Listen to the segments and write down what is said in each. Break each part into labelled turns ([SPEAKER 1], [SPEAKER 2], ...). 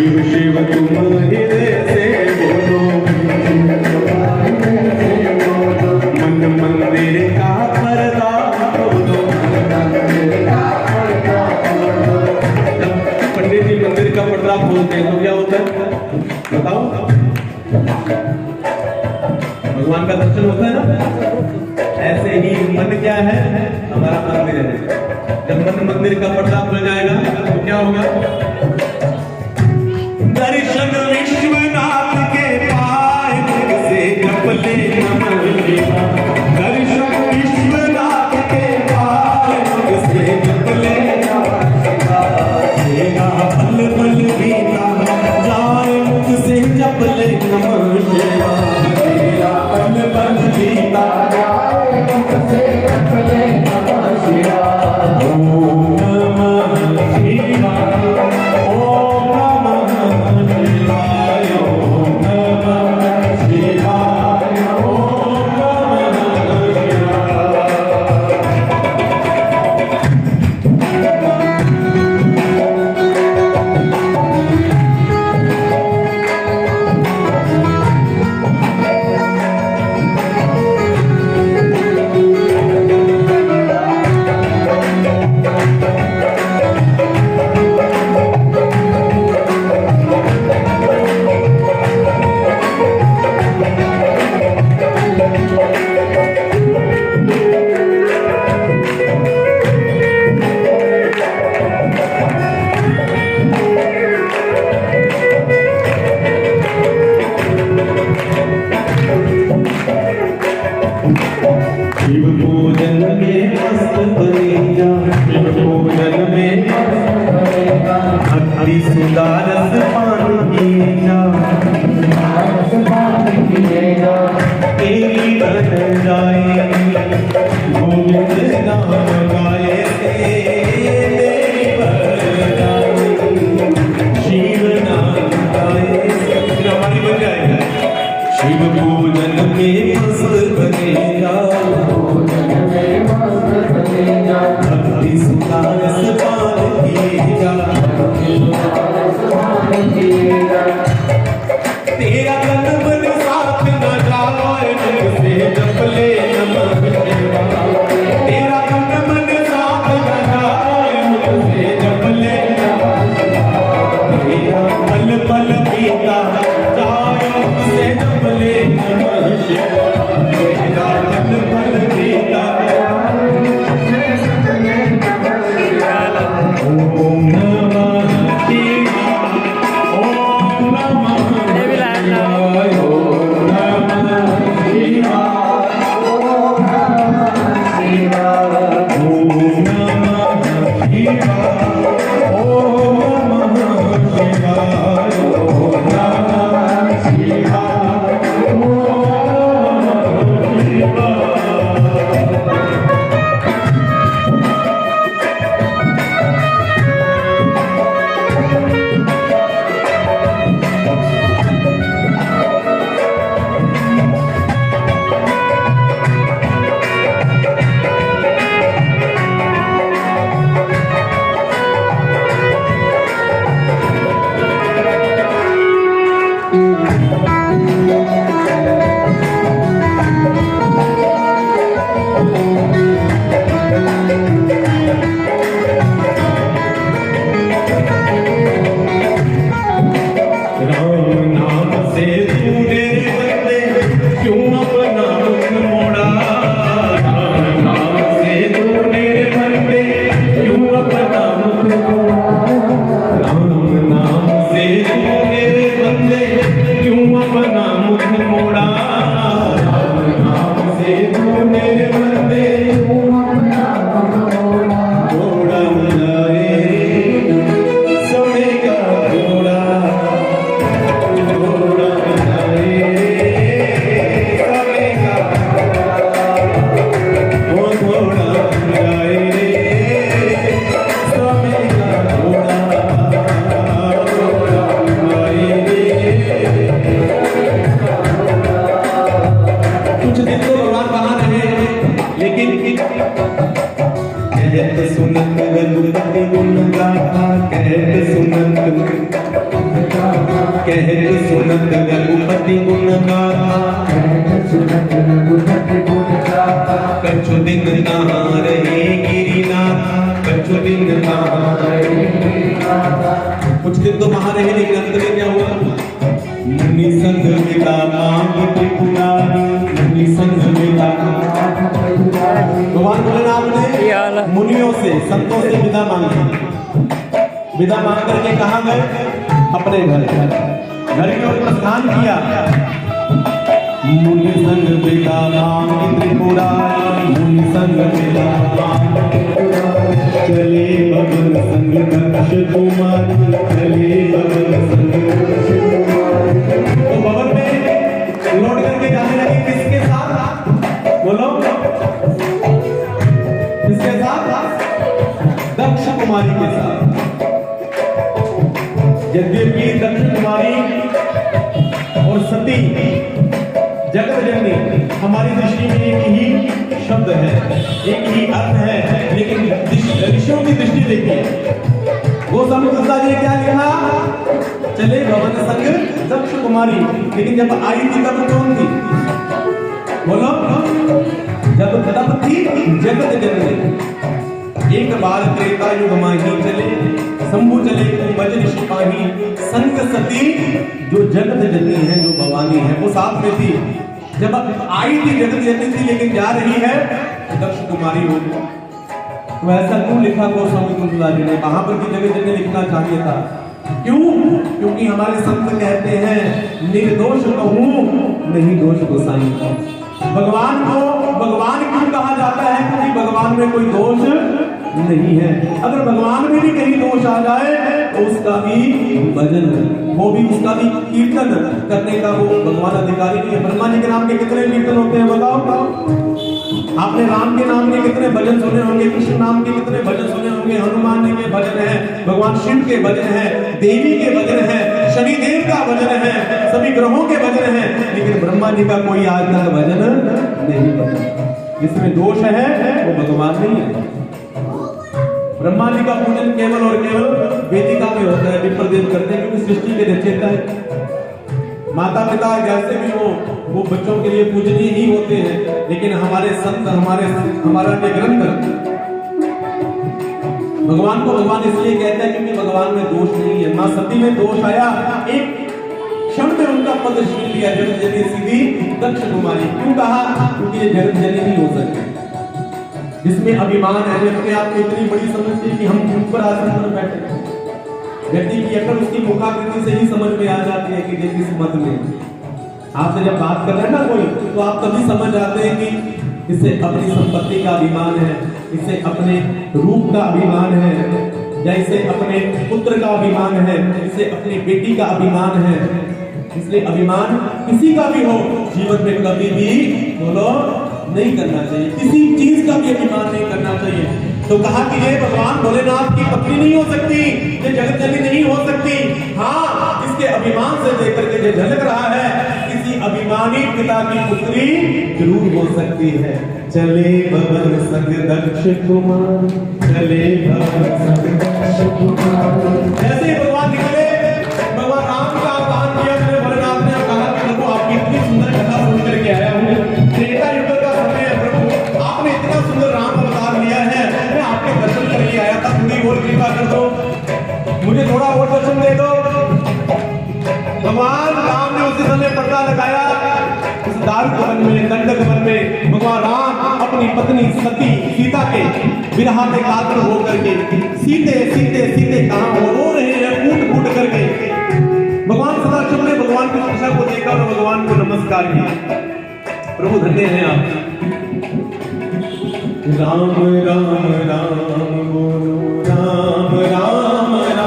[SPEAKER 1] शिव शिव तुम हृदय से बोलो, मन मंदिर का पर्दा खोलो। पंडित जी मंदिर का पर्दा खोलते हैं तो क्या होता है बताओ? भगवान का दर्शन होता है ना। ऐसे ही मन क्या है? हमारा मंदिर है। जब मन मंदिर का पर्दा खुल जाएगा तो क्या होगा? दर्शन विश्वनाथ के पाए से जप ले नमः शिवाय। दर्शन विश्वनाथ के पाए से जप ले नमः शिवाय। तेरा बल बल बीता जाए मुख से जप ले नमः शिवाय। तेरा बल बल बीता जाए मुख से जप ले नमः शिवाय। ओम नमः शिवाय। शिव पूजन के मस्त बनेगा, शिव पूजन में भक्ति सुदारस पान पिएगा। तेरी बन जाए गोविंद नाम गाए, तेरी बन जाए शिव नाम गाए, हमारी बन जाएगा। शिव पूजन में मस्त बनेगा, भक्ति सुदारस पान पिएगा। तेरा तन मन साथ न जाए से जप ले नमः शिवाय। तेरा तन मन साथ न जाए से जप ले नमः शिवाय। तेरा पल पल बीता जाए से जप ले नमः शिवाय। तेरा पल पल बीता ओम नमः शिवाय। ओम नमः शिवाय। ओम नमः शिवाय। ओम नमः शिवाय। ओम नमः शिवाय। ओम नमः शिवाय। ओम नमः शिवाय। ओम कहत सुनत रघुपति गुण गाथा, कछु दिन कहाँ रहे गिरिनाथ, कछु दिन कहाँ रहे। कुछ दिन तो वहां रहे, लेकिन अंत में क्या हुआ? मुनि संग विदा मांग त्रिपुरारी, मुनि संग विदा। भगवान भोलेनाथ ने मुनियों से, संतों से विदा मांगी। विदा मांग करके कहाँ गए? अपने घर की ओर प्रस्थान किया। मुनि संग विदा मांग त्रिपुरारी, मुनि संग विदा मांग त्रिपुरारी। चले बगल संग दक्ष कुमारी, चले बगल संग दक्ष कुमारी। तो भवन में लौट करके जाने लगे, किसके साथ? बोलो, किसके साथ? दक्ष कुमारी के साथ। यद्यपि दक्ष कुमारी और सती जगत जननी हमारी दृष्टि में एक ही शब्द है, एक ही अर्थ है, लेकिन ऋषियों की दृष्टि देखिए। वो समुद्रता जी ने क्या लिखा? चले भवन संग दक्ष कुमारी। लेकिन जब आई थी तब कौन थी? बोलो, जब तब थी जगत जननी। एक बार त्रेता युग माही चले, शंभु चले बज ऋषि पाही, संग सती जो जगत जननी है, जो भवानी है, वो साथ में थी। जब आई थी जगत जननी थी, लेकिन जा रही है दक्ष कुमारी हो। तो ऐसा क्यों लिखा गोस्वामी तुलसीदास जी ने? वहां पर भी जगत जननी लिखना चाहिए था। क्यों? क्योंकि हमारे संत कहते हैं निर्दोष कहूं नहीं दोष गोसाई का। भगवान को भगवान क्यों कहा जाता है? क्योंकि भगवान में कोई दोष नहीं है। अगर भगवान में भी कहीं दोष आ जाए तो उसका भी भजन, वो भी उसका भी कीर्तन करने का वो भगवान अधिकारी नहीं है। ब्रह्मा जी के नाम के कितने कीर्तन होते हैं बताओ? आपने राम के नाम के कितने भजन सुने होंगे, कृष्ण नाम के कितने भजन सुने होंगे, हनुमान जी के भजन है, भगवान शिव के भजन है, देवी के भजन है, शनिदेव का भजन है, सभी ग्रहों के भजन है, लेकिन ब्रह्मा जी का कोई आज तक भजन नहीं बना। जिसमें दोष है वो भगवान नहीं है। ब्रह्मा जी का पूजन केवल और केवल वेदिका में होता है, विप्रदेव करते हैं, क्योंकि सृष्टि के रचयिता है। माता पिता जैसे भी हो वो बच्चों के लिए पूजनीय ही होते हैं, लेकिन हमारे संत, हमारा ये ग्रंथ भगवान को भगवान इसलिए कहता है क्योंकि भगवान में दोष नहीं है। मां सती में दोष आया, एक क्षण में उनका पद छीन लिया जगत जननी सीधी दक्ष कुमारी। क्यों कहा? क्योंकि ये जगत जननी नहीं हो सकती। जिसमें अभिमान है, अपने आप को इतनी बड़ी समझती है कि हम ऊपर आसन पर बैठे। व्यक्ति की अकल उसकी मुखाकृति से ही समझ में आ जाती है कि ये किस मत में। आपसे जब बात कर रहे हैं ना कोई, तो आप तभी समझ जाते हैं कि इससे अपनी संपत्ति का अभिमान है, इससे अपने रूप का अभिमान है, या इससे अपने पुत्र का अभिमान है, इससे अपनी बेटी का अभिमान है। इसलिए अभिमान किसी का भी हो जीवन में कभी भी बोलो नहीं करना चाहिए, किसी चीज का भी अभिमान नहीं करना चाहिए। तो कहा कि ये भगवान भोलेनाथ की पत्नी नहीं हो सकती, ये जगत जननी नहीं हो सकती। हाँ, इसके अभिमान से देखकर के जो झलक रहा है, किसी अभिमानी पिता की पुत्री जरूर हो सकती है। चले भवन संग दक्ष कुमार, चले भवन संग दक्ष कुमार। जैसे ही भगवान निकले, भगवान राम का आह्वान किया, भोलेनाथ ने कहा कि प्रभु आपकी इतनी सुंदर कथा सुन करके आया हूँ। त्रेता युग का समय है प्रभु, आपने इतना सुंदर राम अवतार लिया है, मैं आपके दर्शन करके आया था, थोड़ी और कृपा कर दो, मुझे थोड़ा और दर्शन दे दो। भगवान राम ने उसी समय पर्दा लगाया। उस दारुक वन में, दंडक वन में भगवान राम अपनी पत्नी सती सीता के विरह में कातर होकर के सीते सीते सीते कहां रो रहे हैं, कूट कूट करके। भगवान सदाशिव ने भगवान की दशा को देखा और भगवान को नमस्कार किया। प्रभु धन्य है आप। राम राम राम बोलो, राम राम राम,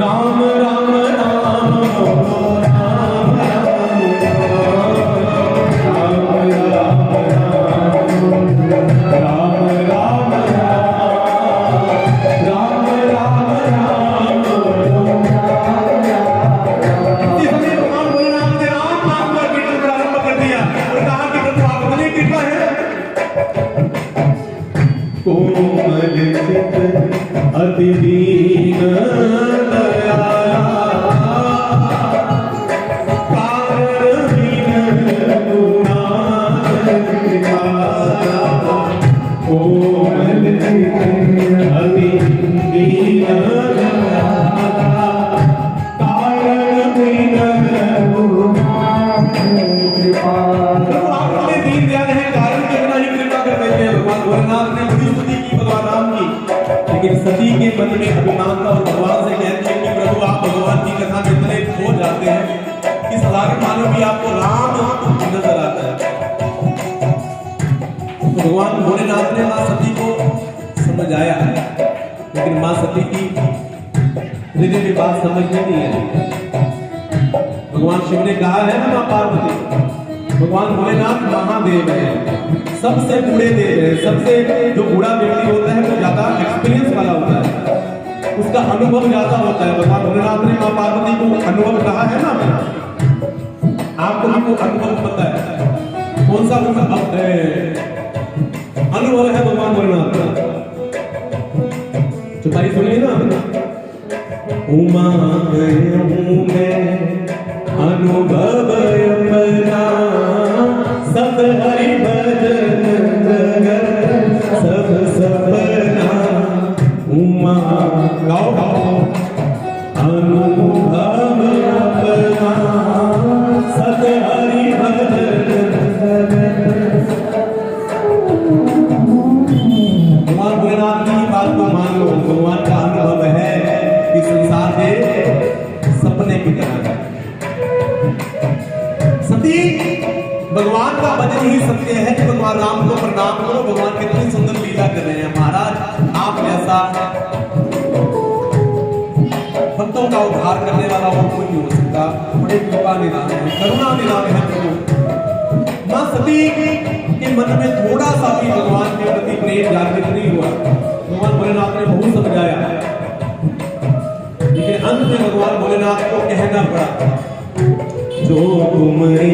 [SPEAKER 1] राम राम राम बोलो, राम राम राम, राम राम राम, राम राम बोलो। इसी समय भगवान भोलेनाथ ने राम नाम का कीर्तन प्रारंभ कर दिया और कहा कि प्रभु आप इतने कृपा है। और भगवान से कहती है कि प्रभु आप भगवान की कथा में इतने खो जाते हैं कि साधारण मानव भी आपको राम नजर आता है। तो भगवान भोलेनाथ ने माँ सती को समझाया, लेकिन माँ सती की हृदय की बात समझ में नहीं आई। भगवान शिव ने कहा है ना माँ पार्वती, भगवान भोलेनाथ महादेव है, सबसे बूढ़े देव है, सबसे जो बूढ़ा व्यक्ति होता है वो ज्यादा एक्सपीरियंस वाला होता है, उसका अनुभव ज्यादा होता है। भगवान भोलेनाथ ने माँ पार्वती को अनुभव कहा है ना, आपको भी वो अनुभव पता है, कौन सा अनुभव है भगवान भोलेनाथ का? चुपाई सुनिए ना, उमा हूँ मैं अनुभव अपना, सब हरि भजन जगत सब सपना, उमा गाओ गाओ, अनुभव अपना सब हरि भजन जगत। भगवान भोलेनाथ की बात को मान लो, भगवान का अनुभव है कि संसार के सपने की तरह है। सती भगवान का वचन ही सत्य है कि भगवान राम को प्रणाम करो, भगवान कितनी सुंदर लीला कर रहे हैं। महाराज आप जैसा भक्तों का उद्धार करने वाला और कोई नहीं हो सकता, बड़े कृपा निधान है, करुणा निधान है प्रभु। मां सती के मन में थोड़ा सा भी भगवान के प्रति प्रेम जागृत नहीं हुआ। भगवान भोलेनाथ ने बहुत समझाया, लेकिन अंत में भगवान भोलेनाथ को कहना पड़ा, जो तुम्हारे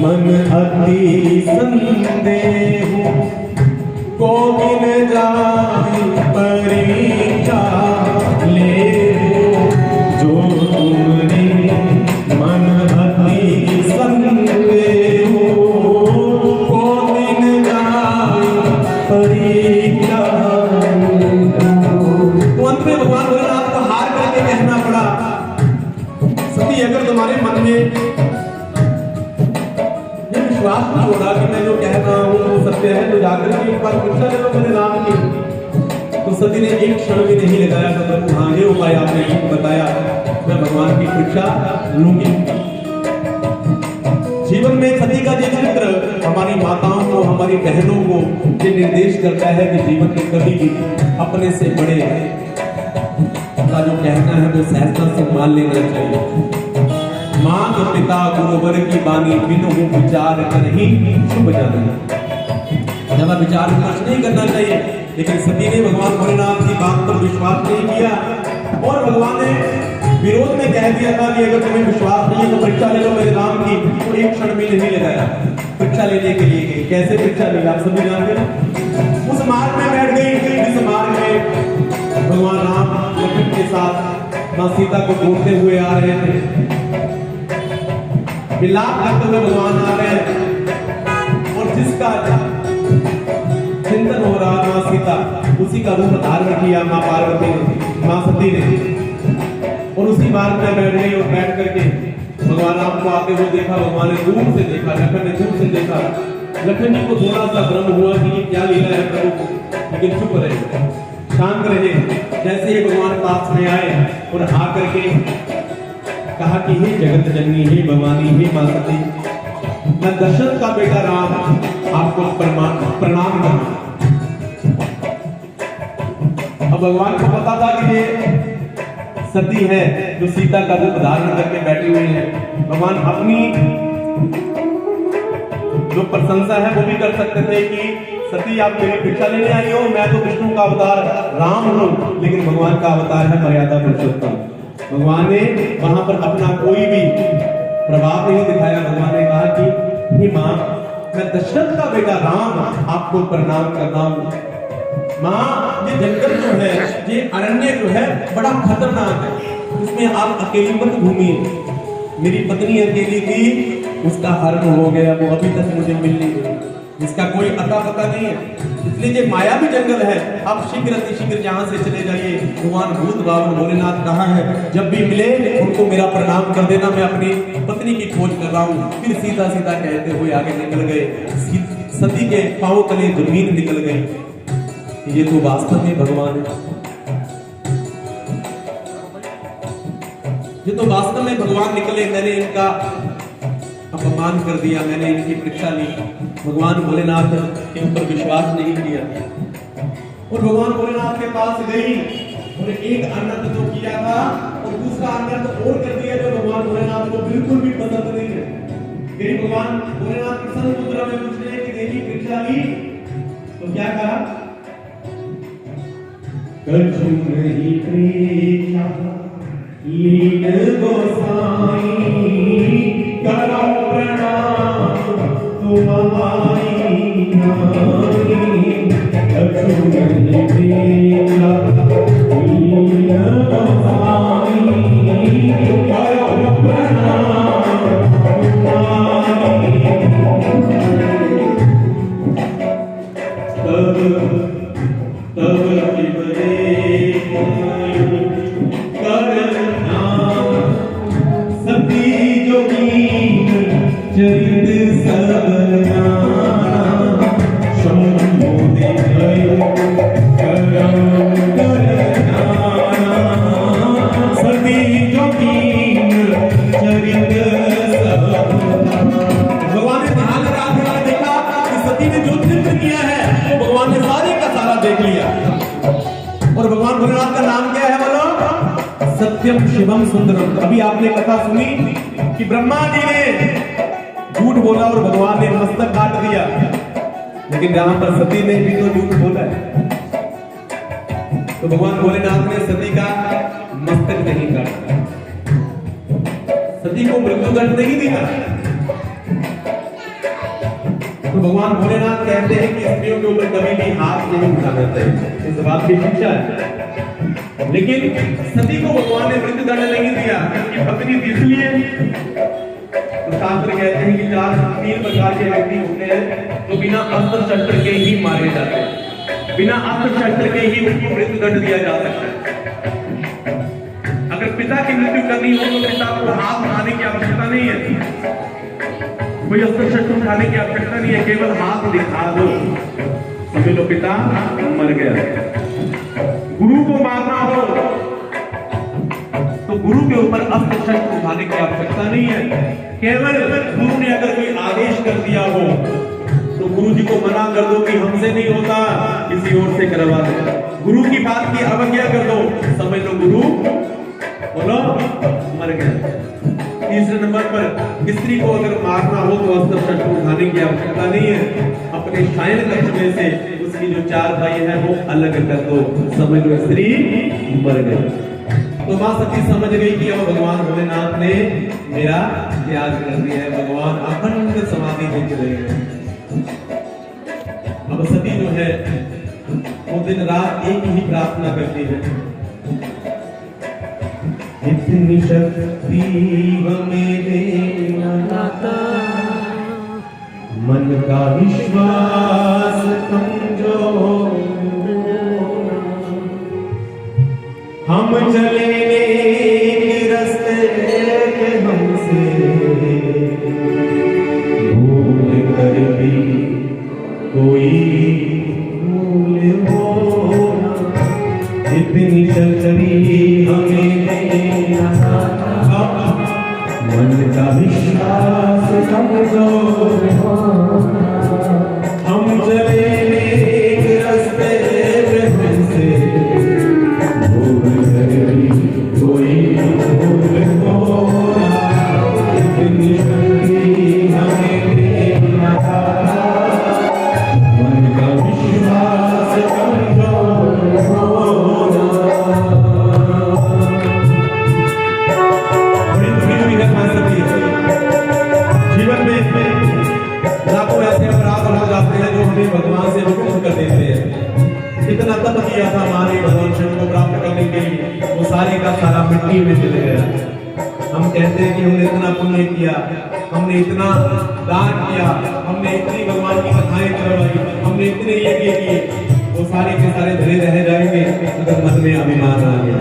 [SPEAKER 1] मन अति संदेह गोविंद जाहि परीक्षा ले, जो तुम्हारे मन अति संदेह गोविंद जाहि परीक्षा। तो अंत में भगवान भोलेनाथ को हार करके कहना पड़ा, सती अगर तुम्हारे मन में ये विश्वास नहीं हो रहा कि मैं जो कह रहा हूँ वो सत्य है, तो जाकर के एक बार परीक्षा ले लो मेरे नाम की। तो सती ने एक क्षण भी नहीं लगाया, तो हाँ ये उपाय आपने बताया, मैं भगवान की परीक्षा लूंगी। जीवन में सती का ये चरित्र हमारी माताओं को, हमारी बहनों को ये निर्देश करता है कि जीवन में कभी भी अपने से बड़े का जो कहना है वो सहजता से मान लेना चाहिए। माँ के पिता गुरुवर की बानी, बिनु विचार कर ही शुभ जाना, ज्यादा विचार विमर्श नहीं करना चाहिए। लेकिन सती ने भगवान भोलेनाथ की बात पर विश्वास नहीं किया और भगवान ने विरोध में कह दिया था कि अगर तुम्हें विश्वास नहीं है तो परीक्षा ले लो मेरे राम की। तो एक क्षण भी नहीं लगाया, परीक्षा लेने के लिए गई। कैसे परीक्षा ली आप सभी जानते हैं, उस मार्ग में बैठ गई जिस मार्ग में भगवान राम लक्ष्मण के साथ मां सीता को ढूंढते हुए आ रहे थे, विलाप करते हुए भगवान आ रहे हैं, और जिसका चिंतन हो रहा मां सीता, उसी का रूप धारण किया मां पार्वती ने, मां सती ने, और उसी मार्ग में बैठ गई। और बैठ करके भगवान राम को आते हुए देखा, भगवान ने दूर से देखा, लखन ने दूर से देखा। लखन जी को थोड़ा सा भ्रम हुआ कि ये क्या लीला है प्रभु, लेकिन चुप रहे, शांत रहे। जैसे ही भगवान पास में आए और आकर के कहा कि हे जगत जननी, हे भवानी, हे मां सती, मैं दशरथ का बेटा राम आपको प्रणाम करता। अब भगवान को पता था कि ये सती है जो सीता का रूप धारण करके बैठी हुई है। भगवान अपनी जो प्रशंसा है वो भी कर सकते थे कि सती आप मेरी भिक्षा लेने आई हो, मैं तो विष्णु का अवतार राम हूं, लेकिन भगवान का अवतार है मर्यादा पुरुषोत्तम। भगवान ने वहां पर अपना कोई भी प्रभाव नहीं दिखाया। भगवान ने कहा कि हे मां, मैं दशरथ का बेटा राम आपको प्रणाम करता हूं। मां, ये जंगल जो है, ये अरण्य जो है बड़ा खतरनाक है, इसमें आप अकेली मत घूमिए। मेरी पत्नी अकेली थी, उसका हरण हो गया, वो अभी तक मुझे मिल नहीं गई, इसका कोई अता पता नहीं है। इसलिए ये माया भी जंगल है, आप शीघ्र अतिशीघ्र यहाँ से चले जाइए। भगवान भूत बावन भोलेनाथ कहाँ है, जब भी मिले उनको मेरा प्रणाम कर देना, मैं अपनी पत्नी की खोज कर रहा हूँ। फिर सीधा सीधा कहते हुए आगे निकल गए। सती के पांव तले जमीन निकल गई। ये तो वास्तव में भगवान है।
[SPEAKER 2] ये तो वास्तव में भगवान निकले, मैंने इनका अपमान कर दिया, मैंने इनकी परीक्षा ली, भगवान भोलेनाथ के ऊपर विश्वास नहीं किया और भगवान भोलेनाथ के पास गई और एक अनर्थ तो किया था और दूसरा अनर्थ और कर दिया जो भगवान भोलेनाथ को बिल्कुल भी पसंद नहीं है। फिर भगवान भोलेनाथ प्रसन्न मुद्रा में पूछ रहे कि देवी परीक्षा ली तो क्या कहा, कछु नहीं परीक्षा लीन गोसाई, करो प्रणाम तुम्हारी नाई, कछु नहीं परीक्षा लीन गोसाई, करो प्रणाम तुम्हारी। तब चरित सब जाना, शंभो देव करम करना, सती जोगीन चरित सब। भगवान ने ध्यान लगा कर देखा कि सती ने जो नृत्य किया है वो भगवान ने सारे का सारा देख लिया। और भगवान भोलेनाथ का नाम क्या है बोलो, सत्यम शिवम सुंदरम। अभी आपने कथा सुनी कि ब्रह्मा जी ने झूठ बोला और भगवान ने मस्तक काट दिया, लेकिन जहां पर सती ने भी तो झूठ बोला है, तो भगवान भोलेनाथ ने सती का मस्तक नहीं काटा, सती को मृत्युदंड नहीं दिया। तो भगवान भोलेनाथ कहते हैं कि स्त्रियों के ऊपर कभी भी हाथ नहीं उठाना चाहिए, इस बात की शिक्षा है। लेकिन सती को भगवान ने मृत्युदंड नहीं दिया कि पत्नी थी, इसलिए शास्त्र कहते हैं कि तीन प्रकार के व्यक्ति होते हैं जो बिना अस्त्र शस्त्र के ही मारे जाते हैं, बिना अस्त्र शस्त्र के ही उनको मृत्युदंड दिया जा सकता है। अगर पिता की मृत्यु करनी हो तो पिता को हाथ उठाने की आवश्यकता नहीं है, कोई अस्त्र शस्त्र उठाने की आवश्यकता नहीं है, केवल हाथ दिखा दो, समझ लो पिता मर गया। गुरु को मारना हो तो गुरु के ऊपर अस्त्र शस्त्र उठाने की आवश्यकता नहीं है, केवल गुरु ने अगर कोई आदेश कर दिया हो तो गुरु जी को मना कर दो कि हमसे नहीं होता, किसी और से करवा दो। गुरु की बात की अवज्ञा कर दो, समझ लो गुरु बोलो मर गया। तीसरे नंबर पर स्त्री को अगर मारना हो तो अस्त्र शस्त्र उठाने की आवश्यकता नहीं है, अपने शयन कक्ष में से उसकी जो चार भाई है वो अलग कर दो, समझ लो स्त्री मर गई। तो मां सती समझ गई कि अब भगवान भोलेनाथ ने मेरा त्याग कर दिया है, भगवान अखंड समाधि में चले गए। अब सती जो है वो दिन रात एक ही प्रार्थना करती है, इतनी शक्ति हमें देना, मन का विश्वास कमजोर, हम चले एक रास्ते के हमसे भूल कर भी कोई भूल हो ना, इतनी शक्ति हमें देना, मन का विश्वास कमजोर हो, हम चले एक रास्ते के हमसे कोई भूल हो ना, इतनी शक्ति हमें देना, मन का विश्वास कमजोर हो ना। बड़ी दुखी है मां सती। जीवन में लाखों ऐसे अपराध हो जाते हैं जो हमें भगवान से विमुख कर देते हैं। इतना तप किया था हमारे भगवान शिव को प्राप्त करने के लिए, वो सारे का सारा मिट्टी में चले गया। हम कहते हैं कि हमने इतना पुण्य किया, हमने इतना दान किया, हमने इतनी भगवान की कथाएं करवाई, हमने इतने यज्ञ किए, वो सारे के सारे धरे रह जाएंगे अगर मन में अभिमान आ गया।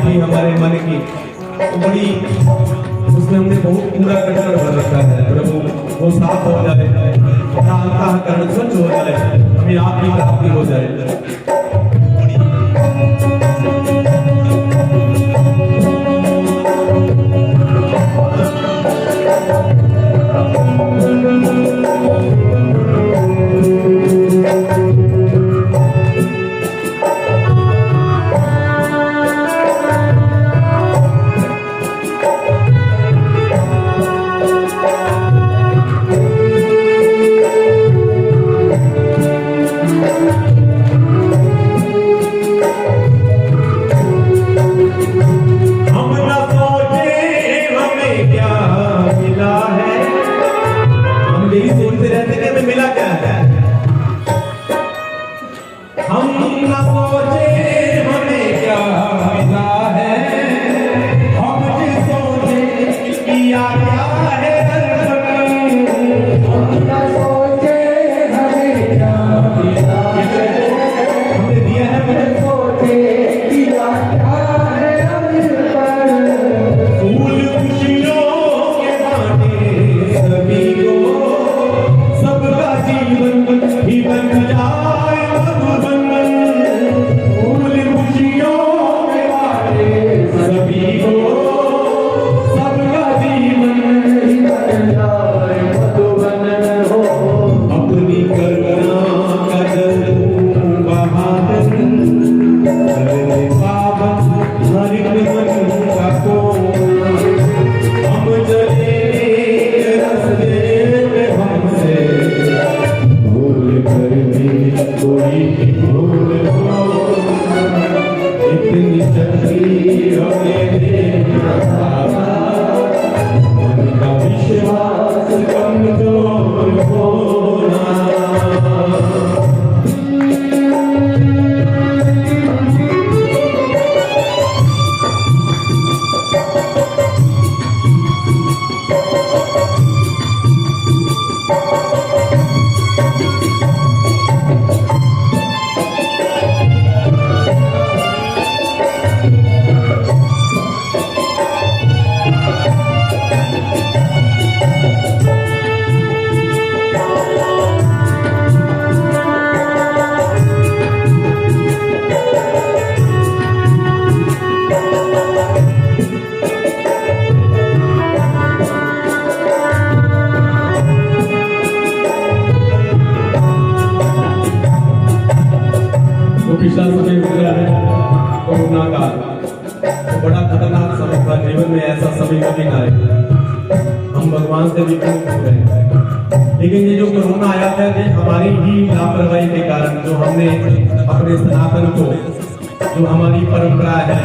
[SPEAKER 2] थी हमारे मन की, वो बड़ी उसमें हमने बहुत पूरा कचरा भर रखा है। प्रभु वो साफ हो जाए, अंतःकरण स्वच्छ हो जाए, हमें आपकी प्राप्ति हो जाए। पिछला समय गुजरा है कोरोना का, तो बड़ा खतरनाक समय था। जीवन में ऐसा समय कभी ना आए, हम भगवान से भी मुक्त हो गए। लेकिन ये जो कोरोना आया था, ये हमारी ही लापरवाही के कारण, जो हमने अपने सनातन को, जो हमारी परंपरा है,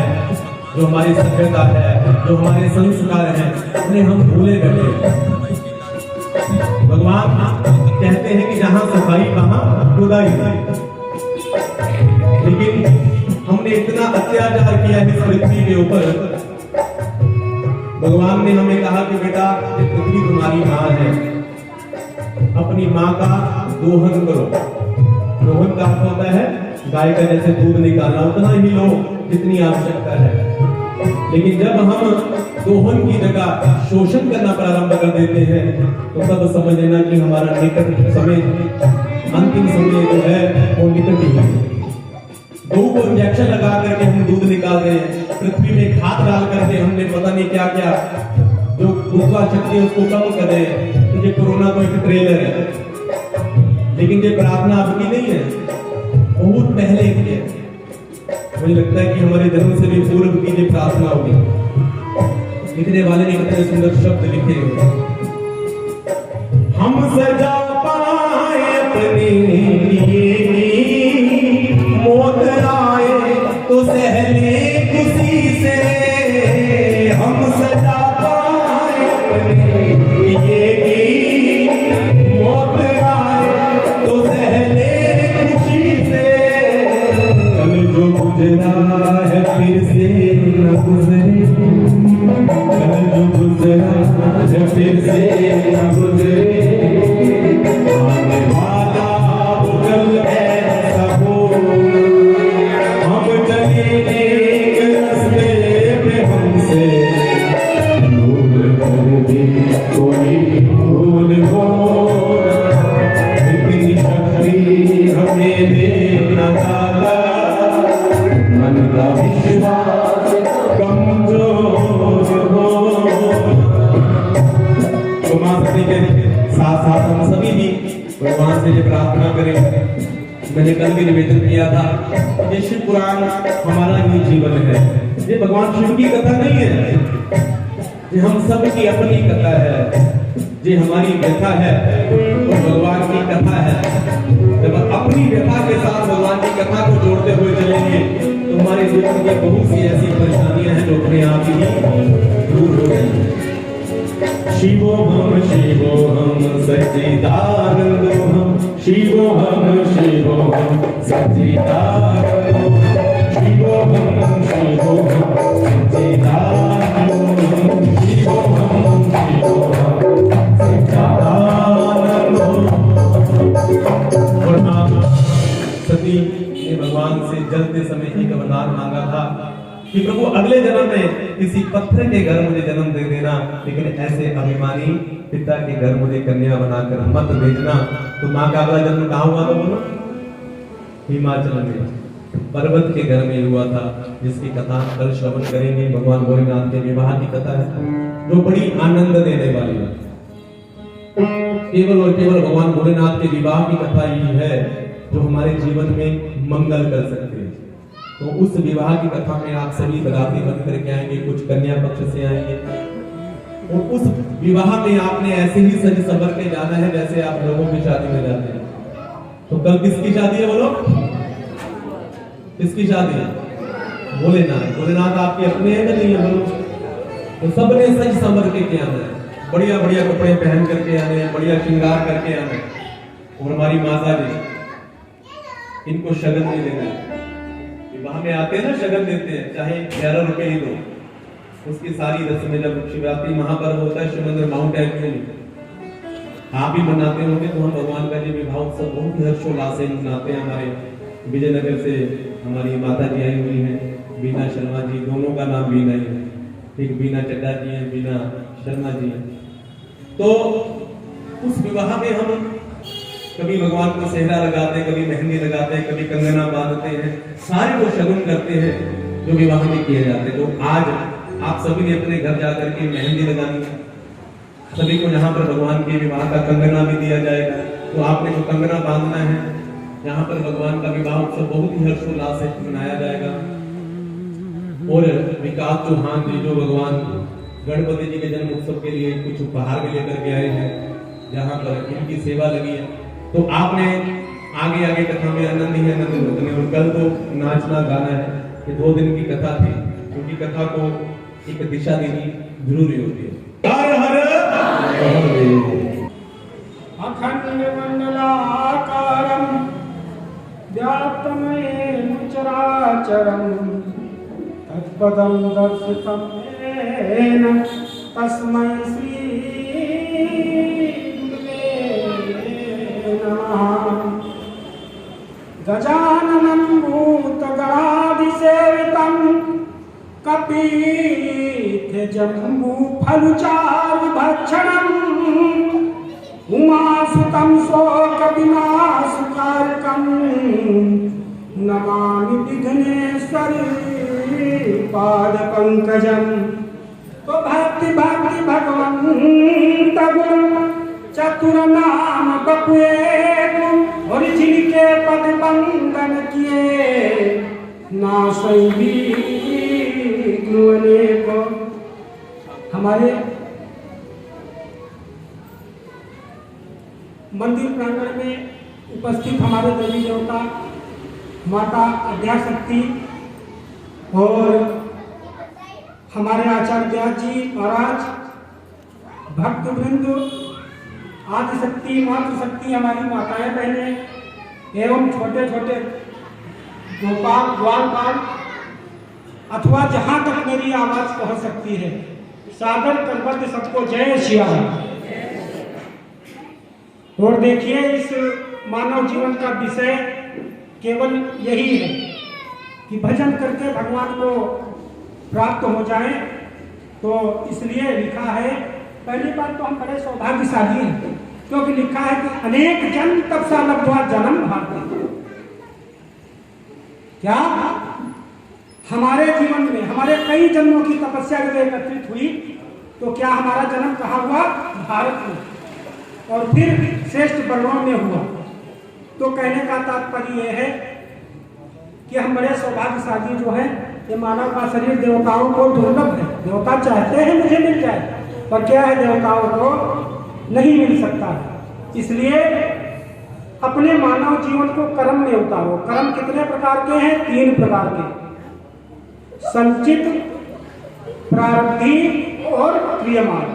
[SPEAKER 2] जो हमारी सभ्यता है, जो हमारे संस्कार हैं, उन्हें हम भूले बैठे। भगवान कहते हैं कि जहां सफाई वहां खुदाई, लेकिन हमने इतना अत्याचार किया इस पृथ्वी के ऊपर। भगवान ने हमें कहा कि बेटा, ये पृथ्वी तुम्हारी माँ है, अपनी माँ का दोहन करो। दोहन का अर्थ होता है गाय का जैसे दूध निकालना, उतना ही लो जितनी आवश्यकता है। लेकिन जब हम दोहन की जगह शोषण करना प्रारंभ कर देते हैं, तो तब समझ लेना कि हमारा निकट समय, अंतिम समय जो है वो निकट ही है। गौ को इंजेक्शन लगा करके हम दूध निकाल रहे हैं, पृथ्वी में खाद डाल करके हमने पता नहीं क्या क्या जो गुरुत्वा शक्ति है उसको कम कर रहे हैं। तो ये कोरोना तो एक ट्रेलर है, लेकिन ये प्रार्थना आपकी नहीं है, बहुत पहले की है। मुझे लगता है कि हमारे जन्म से भी पूर्व की ये प्रार्थना होगी। लिखने वाले ने कितने सुंदर शब्द लिखे हैं, हम सजा पाए अपने लिए, मौत आए तो सहले खुशी से, हम सजा पाए अपने लिए, मौत आए तो सहले खुशी से, कल जो गुजरा है फिर से न गुजरे, कल जो गुजरा है फिर से न गुजरे, आने वाला वो कल भगवान से ये प्रार्थना करें। मैंने कल भी निवेदन किया था ये शिव पुराण हमारा ही जीवन है, ये भगवान शिव की कथा नहीं है, ये हम सब की अपनी कथा है, ये हमारी व्यथा है और भगवान की कथा है। जब अपनी व्यथा के साथ भगवान की कथा को जोड़ते हुए चलेंगे तो हमारे जीवन की बहुत सी ऐसी परेशानियां हैं जो अपने आप ही दूर हो जाएंगी। शिवोहम सच्चिदानंदोहम, शिवोहम सच्चिदानंदोहम, शिवोहम सच्चिदानंदोहम, शिवोहम सच्चिदानंदोहम। सती ने भगवान से जलते समय एक वरदान मांगा था कि प्रभु अगले जन्म में किसी पत्थर के घर मुझे जन्म दे देना, लेकिन ऐसे अभिमानी पिता के घर मुझे कन्या बनाकर मत भेजना। तो माँ का अगला जन्म कहाँ हुआ था बोलो? हिमाचल में पर्वत के घर में हुआ था, जिसकी कथा कल श्रवण करेंगे। भगवान भोलेनाथ के विवाह की कथा है जो बड़ी आनंद देने वाली है। केवल और केवल भगवान भोलेनाथ के विवाह की कथा ही है जो हमारे जीवन में मंगल कर सकते हैं। तो उस विवाह की कथा में आप सभी बराती बन करके आएंगे, कुछ कन्या पक्ष से आएंगे, और उस विवाह में आपने ऐसे ही सज संवर के जाना है जैसे आप लोगों की शादी में जाते हैं। तो कल किसकी शादी है बोलो? किसकी शादी है? भोलेनाथ। भोलेनाथ आपके अपने हैं कि नहीं है बोलो? तो सबने सज संवर के आना है, बढ़िया बढ़िया कपड़े पहन करके आने हैं, बढ़िया श्रृंगार करके आना है। और हमारी माता जी इनको शगन नहीं देना है। विवाह में आते हैं ना, शगन देते हैं, चाहे 11 रुपए ही दो। उसकी सारी रस्में, जब शिवरात्रि महापर्व होता है शिव मंदिर माउंट एवरेस्ट में आप भी मनाते होंगे, तो हम भगवान का ये विवाह उत्सव बहुत ही हर्षोल्लास से मनाते हैं। हमारे विजयनगर से हमारी माता जी आई हुई हैं, बीना शर्मा जी, दोनों का नाम बीना ही है, ठीक, बीना चड्डा जी हैं, बीना शर्मा जी हैं। तो उस विवाह में हम कभी भगवान को सेहरा लगाते हैं, कभी मेहंदी लगाते हैं, कभी कंगना बांधते हैं, सारे वो शगुन करते हैं जो विवाह में किए जाते हैं। तो आज आप सभी ने अपने घर जाकर के मेहंदी लगानी है, सभी को यहाँ पर भगवान के विवाह का कंगना भी दिया जाएगा। तो आपने जो कंगना बांधना है, यहाँ पर भगवान का विवाह उत्सव बहुत ही हर्षोल्लास से मनाया जाएगा। और विकास चौहान जी जो भगवान गणपति जी के जन्म उत्सव के लिए कुछ उपहार भी लेकर के आए हैं, जहाँ पर इनकी सेवा लगी है। तो आपने आगे आगे कथा में आनंद ही आनंद लुटने, और कल तो नाचना गाना है, ये 2 दिन की कथा थी, क्योंकि कथा को एक दिशा देनी जरूरी होती है। हर हर
[SPEAKER 3] अखंड मंडलाकारं व्याप्तमेन चराचरं तत्पदं दर्शितं येन तस्मै श्री गुरुवे नमः। गजाननं भूतगणादिसेवितं कपीत्यजम्बूफलचारुभक्षणम् उमासुतं शोकविनाशकारकं नमामि विघ्नेश्वरी पादपङ्कजं। तो भक्ति भक्ति भगवंत गुण चतुर्नाम बपुए गुण, और जिनके पद बंदन किए नासई को। हमारे मंदिर प्रांगण में उपस्थित हमारे देवी देवता माता आद्याशक्ति और हमारे आचार्य जी महाराज, भक्त वृंद, आदिशक्ति, मातृशक्ति, हमारी माताएं बहनें एवं छोटे छोटे गोपाल ग्वालपाल, अथवा जहाँ तक मेरी आवाज पहुँच सकती है, सादर करबद्ध सबको जय श्री राम। और देखिए, इस मानव जीवन का विषय केवल यही है कि भजन करके भगवान को प्राप्त हो जाए। तो इसलिए लिखा है, पहली बात तो हम बड़े सौभाग्यशाली हैं, क्योंकि लिखा है कि अनेक जन्म तब सा लब्ध्वा जन्म भाग्य। क्या हमारे जीवन में हमारे कई जन्मों की तपस्या जब एकत्रित हुई, तो क्या हमारा जन्म कहाँ हुआ? भारत में। और फिर श्रेष्ठ वर्णों में हुआ। तो कहने का तात्पर्य यह है कि हम बड़े सौभाग्यशाली जो है, ये मानव का शरीर देवताओं को दुर्लभ है। देवता चाहते हैं मुझे मिल जाए, पर क्या है, देवताओं को नहीं मिल सकता है। इसलिए अपने मानव जीवन को कर्म में उतारो। कर्म कितने प्रकार के हैं? 3 प्रकार के, संचित, प्रारब्धी और क्रियमान।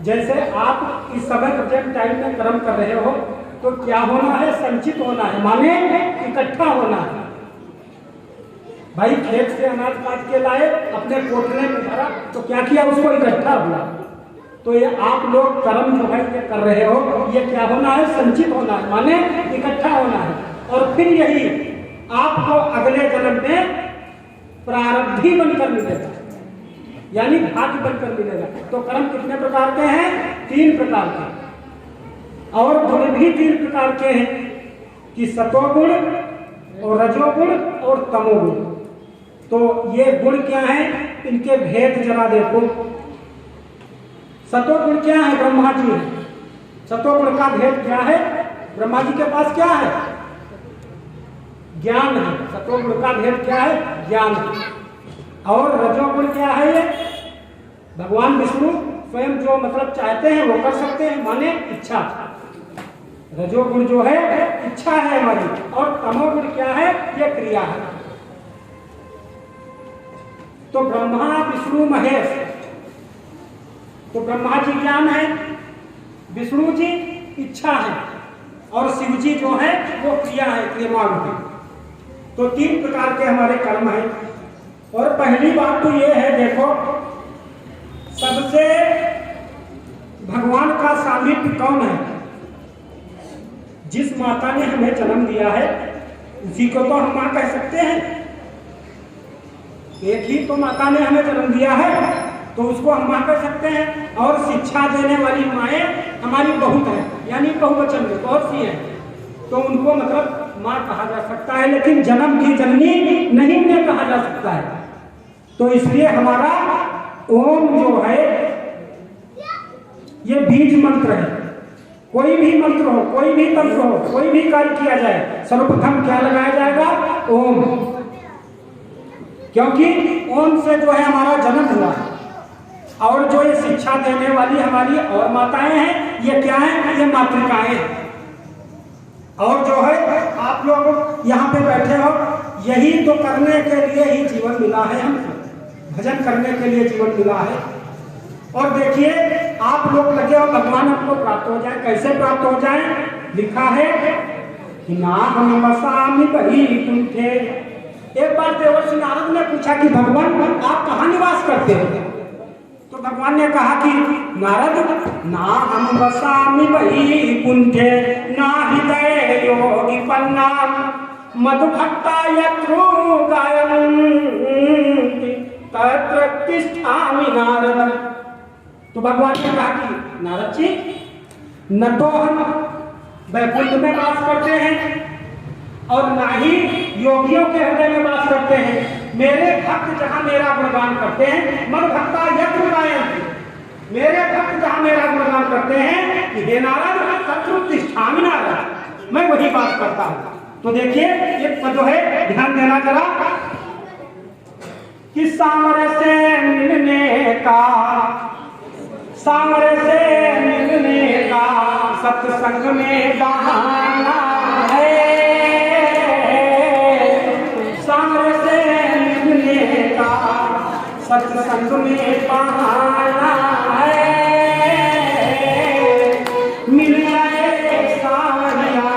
[SPEAKER 3] जैसे आप इस समय प्रेजेंट टाइम में कर्म कर रहे हो तो क्या होना है? संचित होना है, माने इकट्ठा होना है। भाई खेत से अनाज काट के लाए, अपने कोठरे में भरा, तो क्या किया? उसको इकट्ठा हुआ। तो ये आप लोग कर्म जो है ये कर रहे हो, ये क्या होना है? संचित होना है, माने इकट्ठा होना है। और फिर यही आपको अगले जन्म में प्रारब्धी बनकर मिलेगा, यानी भाग्य बनकर मिलेगा। तो कर्म कितने प्रकार के हैं? 3 प्रकार के। और गुण भी 3 प्रकार के हैं कि सतोगुण और रजोगुण और तमोगुण। तो ये गुण क्या है, इनके भेद जरा देखो। सतोगुण क्या है? ब्रह्मा जी है। सतोगुण का भेद क्या है? ब्रह्मा जी के पास क्या है? ज्ञान है। सतोगुण का भेद क्या है? ज्ञान है। और रजोगुण क्या है? ये भगवान विष्णु स्वयं जो मतलब चाहते हैं वो कर सकते हैं, माने इच्छा। रजोगुण जो है इच्छा है हमारी, और तमोगुण क्या है? ये क्रिया है। तो ब्रह्मा विष्णु महेश, तो ब्रह्मा जी ज्ञान है, विष्णु जी इच्छा है, और शिव जी जो है वो क्रिया है, क्रियमान है। तो 3 प्रकार के हमारे कर्म हैं। और पहली बात तो ये है, देखो सबसे भगवान का सामीप्य कौन है? जिस माता ने हमें जन्म दिया है उसी को तो हम मां कह सकते हैं। एक ही तो माता ने हमें जन्म दिया है, तो उसको हम मां कह सकते हैं। और शिक्षा देने वाली माएँ हमारी बहुत है, यानी बहुवचन में बहुत सी हैं, तो उनको मतलब मां कहा जा सकता है। लेकिन जन्म की जननी नहीं उन्हें कहा जा सकता है। तो इसलिए हमारा ओम जो है ये बीज मंत्र है। कोई भी मंत्र हो, कोई भी तंत्र हो, कोई भी कार्य किया जाए, सर्वप्रथम क्या लगाया जाएगा? ओम। क्योंकि ओम से जो है हमारा जन्म हुआ। और जो ये शिक्षा देने वाली हमारी और माताएं हैं, ये क्या है? ये मातृकाएं हैं। और जो है आप लोग यहाँ पे बैठे हो, यही तो करने के लिए ही जीवन मिला है हमको, भजन करने के लिए जीवन मिला है। और देखिए आप लोग लगे हो भगवान हमको प्राप्त हो जाए। कैसे प्राप्त हो जाए? लिखा है कि ना हम बसामि वैकुंठे। एक बार देवर्षि नारद ने पूछा कि भगवान आप कहाँ निवास करते हो? तो भगवान ने कहा कि नारद, ना हम बसामि वैकुंठे ना हृदय योगी पन्ना मधुभक्ता यत्रो गायन्ति तत्र तिष्ठामि नारद। तो भगवान ने कहा कि नारद जी, न तो हम वैकुंठ में वास करते हैं और ना ही योगियों के हृदय में वास करते हैं। मेरे भक्त जहां मेरा गुणगान करते हैं, मद भक्ता यत्र गायन्ति, मेरे भक्त जहां मेरा गुणगान करते हैं कि हे नारद तत्र तिष्ठामि नारद, मैं वही बात करता हूं। तो देखिए एक पद है, ध्यान देना जरा, कि सामर से मिलने का, सामर से मिलने का सत्संग में बहाना है। सामर से मिलने का सत्संग में बहाना है। मिल जाए सावरिया,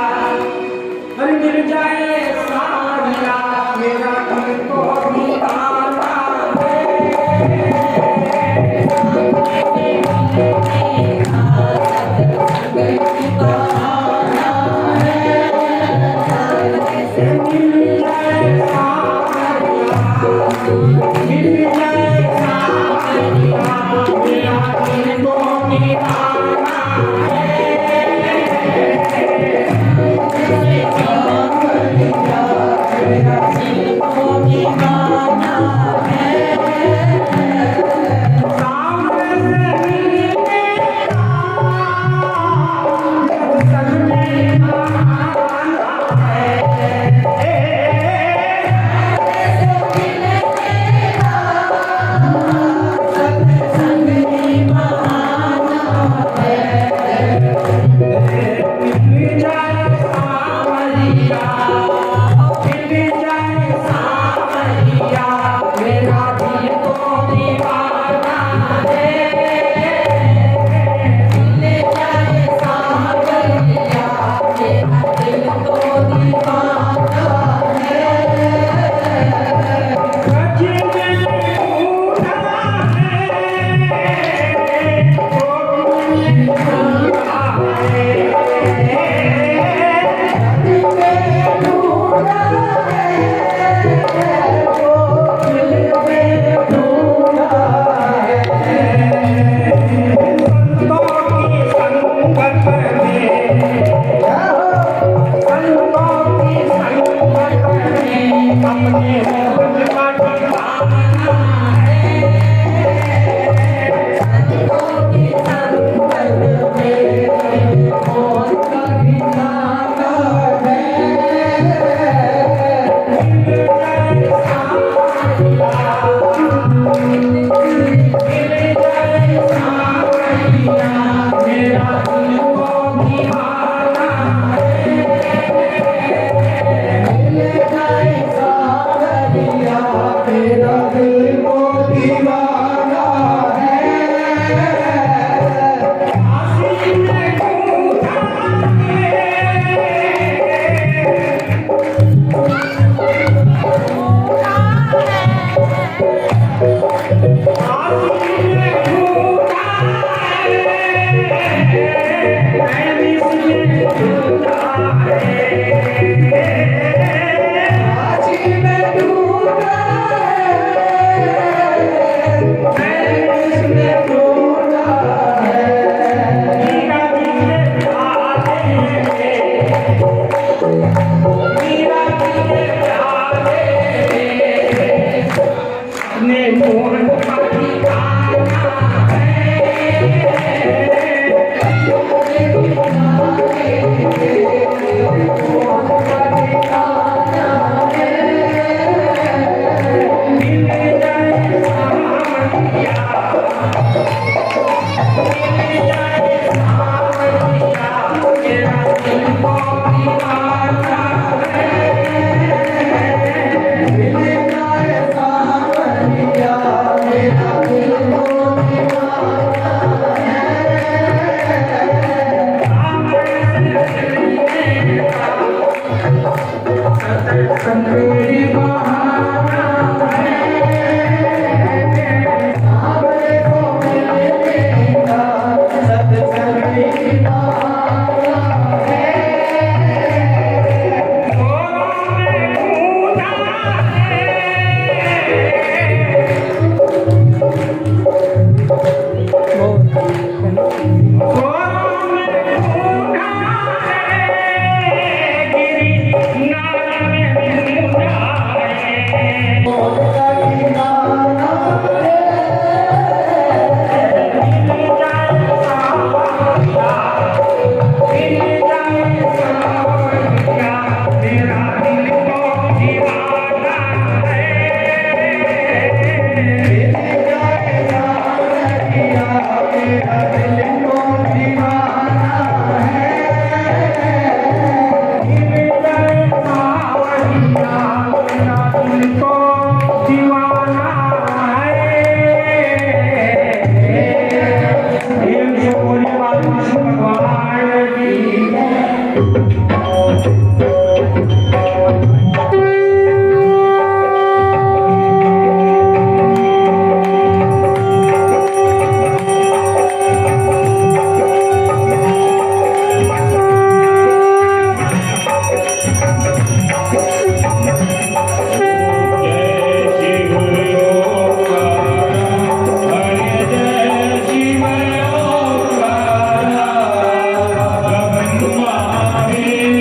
[SPEAKER 3] अरे मिल जाए सावरिया, मेरा दिल को दीवाना है। मिल जाए सावरिया, मेरा
[SPEAKER 4] Hare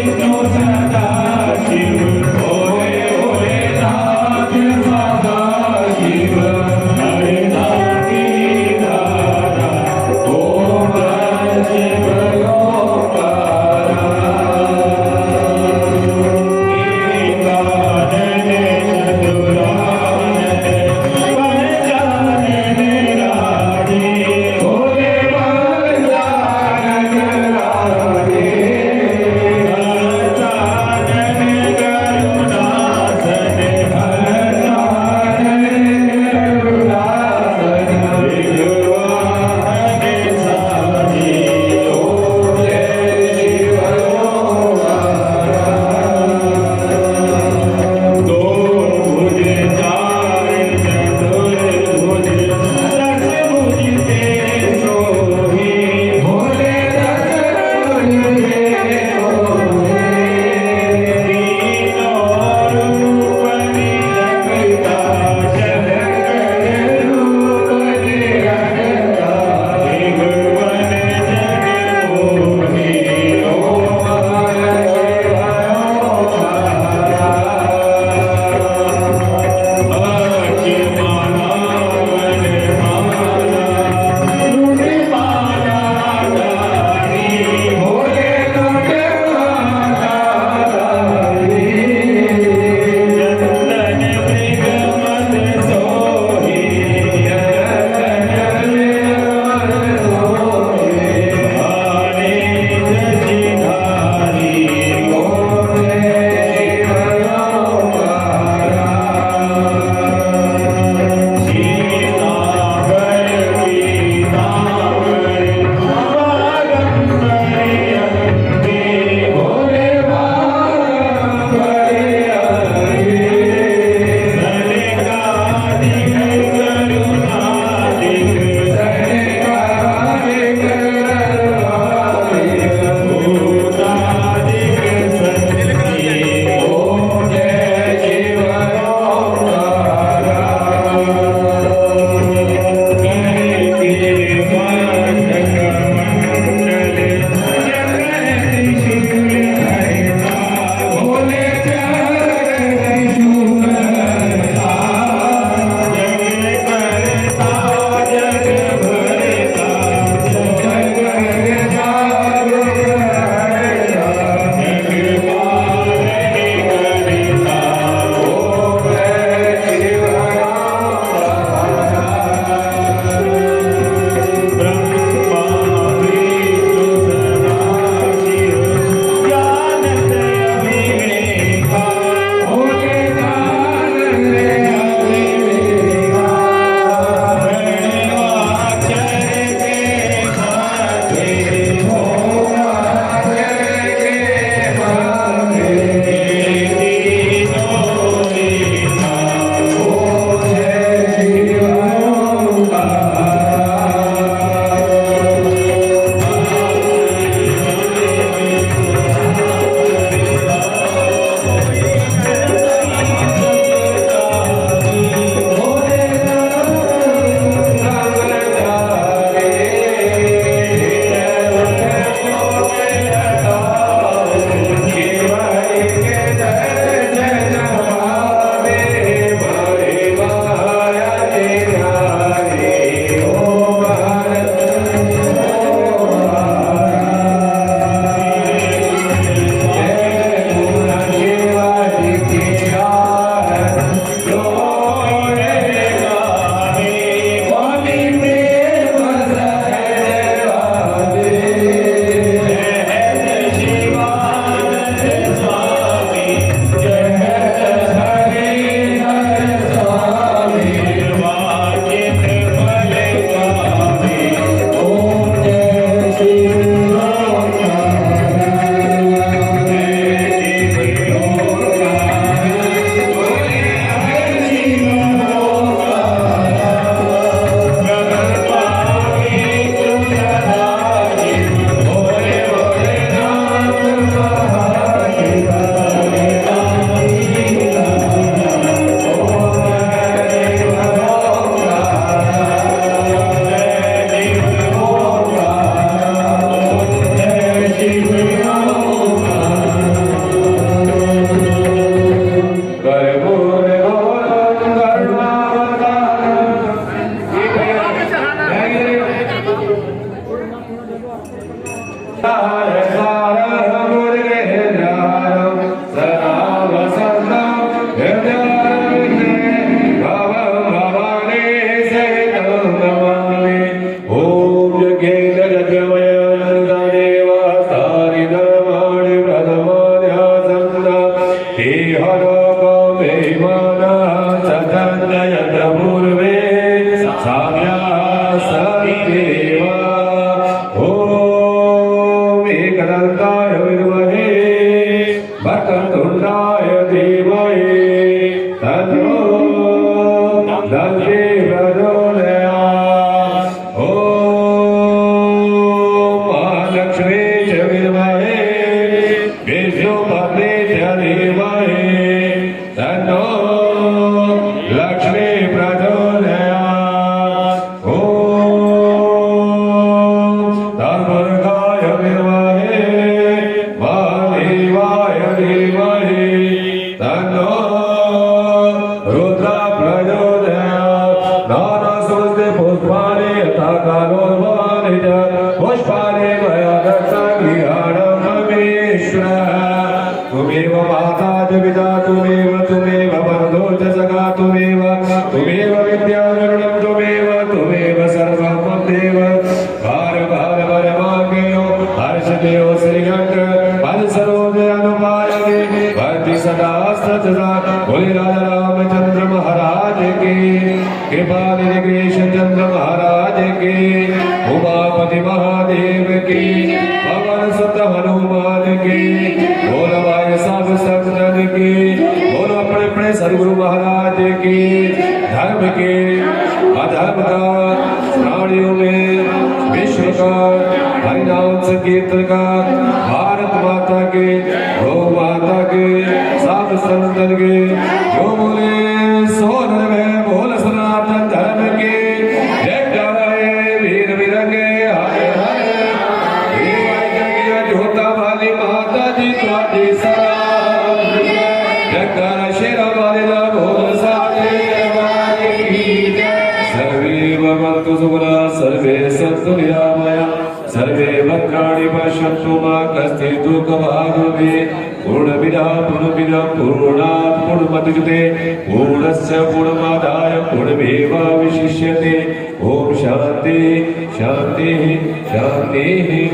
[SPEAKER 1] देवाय धीमहि तन्नो रुद्र प्रचोदयात्। नानास्तुते पुष्पाणि यथा कालोद्भवानि च पुष्पाणि मया दत्तानि गृहाणममीश्वरः। त्वमेव माता च पिता त्वमेव बन्धो च सखा त्वमेव विद्यावरणं त्वमेव सर्वं त्वमेव भार परमाज्ञेयो हर्षदेव श्रीघण्ट पद सरोजनुपायने भक्ति सदा सतता। बोले राजा रामचंद्र महाराज की, कृपा निधि चंद्र महाराज की, उमापति महादेव की, पवन सुत हनुमान की, बोलो भाई सब संतन की, बोलो अपने सदगुरु महाराज की। धर्म के अधर्म का प्राणियों में विश्व का हरिनाम संकीर्तन का, भारत माता के गौ माता के साधु संतन के, जो बोले सोनर में बोल सनातन धर्म के। जय वीर बिरंगे हरे हरे जोता वाली माता जी तुम्हारी सलाम। जय शेरा वाले बोल सारे सर्वे भवन्तु सुखिनः सर्वे सन्तु निरामया सर्वे भद्राणि पश्यन्तु मा कश्चित् दुःखभाग् भवेत्। पूर्णात् पूर्णमुदच्यते पूर्णस्य पूर्णमादाय पूर्णमेवावशिष्यते। ओम शांति शांति शांति।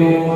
[SPEAKER 1] ओम।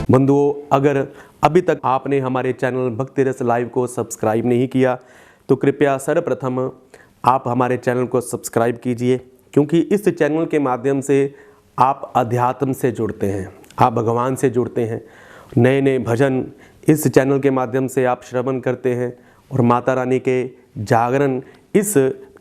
[SPEAKER 2] बंधुओं, अगर अभी तक आपने हमारे चैनल भक्ति रस लाइव को सब्सक्राइब नहीं किया तो कृपया सर्वप्रथम आप हमारे चैनल को सब्सक्राइब कीजिए, क्योंकि इस चैनल के माध्यम से आप अध्यात्म से जुड़ते हैं, आप भगवान से जुड़ते हैं। नए नए भजन इस चैनल के माध्यम से आप श्रवण करते हैं और माता रानी के जागरण इस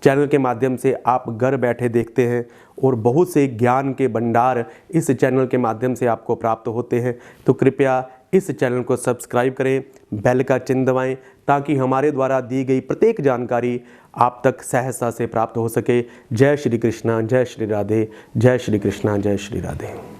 [SPEAKER 2] चैनल के माध्यम से आप घर बैठे देखते हैं और बहुत से ज्ञान के भंडार इस चैनल के माध्यम से आपको प्राप्त होते हैं। तो कृपया इस चैनल को सब्सक्राइब करें, बेल का चिन्ह दबाएं, ताकि हमारे द्वारा दी गई प्रत्येक जानकारी आप तक सहजता से प्राप्त हो सके। जय श्री कृष्णा, जय श्री राधे, जय श्री कृष्णा, जय श्री राधे।